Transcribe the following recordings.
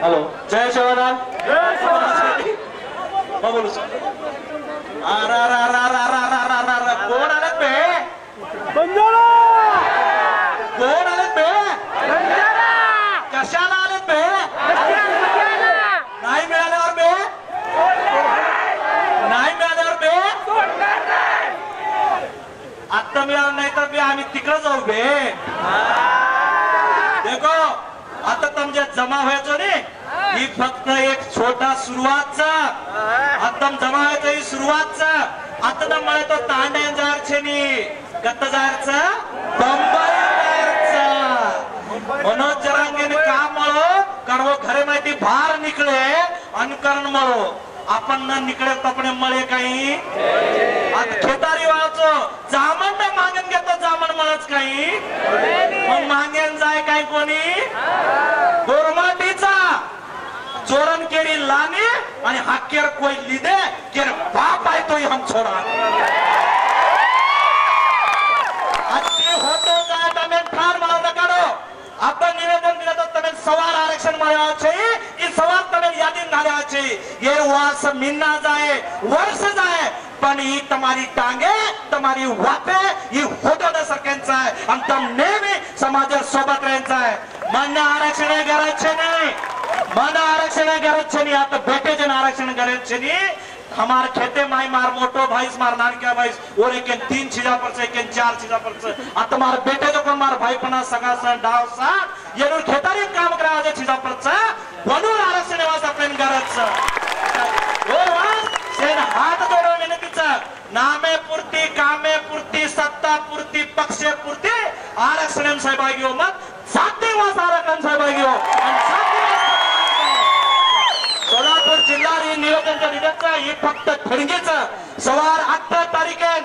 hello जय शिवराम बोलू कोण आले बे कोण आले बे कशाला आले बे नाही मिळाल्यावर बे नाही मिळाल्यावर बे आता मिळालं नाही तर बे आम्ही तिकडे जाऊ बे देखो आता तुमच्या जमा व्हायचो नी ही फक्त एक छोटा सुरुवातचा आता जमा व्हायचं ही सुरुवातचा आता तर मला तो तांड्या जायचे नी कत जायचं बंबई जायचं मनोज जरांगेने काम मळो कारण घरे माहिती बाहेर निकले अनुकरण मळो आपण न निकळे तपणे मळे काही आता खेतारी वाळचो जामण ना मागेन घेतो जामण मळच काही मग मागेन जाय काय कोणी गोरमाटीचा चोरन केरी लाने आणि हाकेर कोई लिदे केर बाप आहे तो हम छोरा अति होतो जाय तमे ठार मला नकाडो आपण निवेदन दिलं तर तमे सवार आरक्षण મળ્યા છે ઈ સવાર તમે યાદી નાળ્યા છે એ વાસ મિના જાય વર્ષ જાય पण ही તમારી टांगे તમારી वाटे ही होतो ना सरकारचा आहे आणि तम नेहमी समाजासोबत राहायचं आहे मन आरक्षण करायचे नाही मन आरक्षण करायचे नाही आता बेटेचे आरक्षण करायचे नाही हमार खेते माई मार मोटो भाईस मार नानक्या भाईस और एक 3 चीजा पर से एक 4 चीजा पर से आता मार बेटे जो कोण मार भाई पणा सगा सा डाव सा ये नो खेतारी काम करा जे चीजा पर से बनून आरक्षण वास आपण करायचं और वास सेन हात जोडून विनंतीचा नामे पुरती कामे पुरती सत्ता पुरती पक्षे पुरती आरक्षण सहभागी हो मत साते वास आरक्षण सहभागी हो सोलापूर जिल्हा नियोजनच्या निधनचा ही फक्त ठणगीचं सवार 18 तारीखेन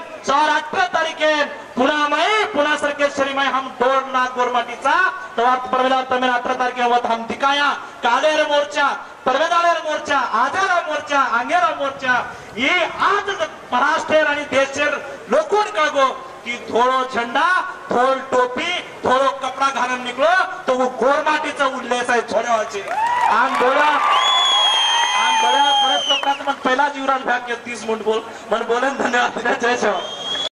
पुन्हा सरकेश्वरी माई हम 2 लाख गोरमाटीचा तवार परवेदार तमेन 18 तारखेवर हम दिकाया कालेर मोर्चा परवेदार मोर्चा आजारा मोर्चा आंगेरा मोर्चा ये आज महाराष्ट्र आणि देशेर लोकोन कागो की थोडो झंडा थोड टोपी थोडो कपडा घालून निघलो तो वो गोरमाटीचा उल्लेख आहे छोड्यावाचे आंदोलन बऱ्याच लोकांचं पण पहिला जीवरान भाग 30 मिनिट बोल मन बोलेन धन्यवाद जय शिव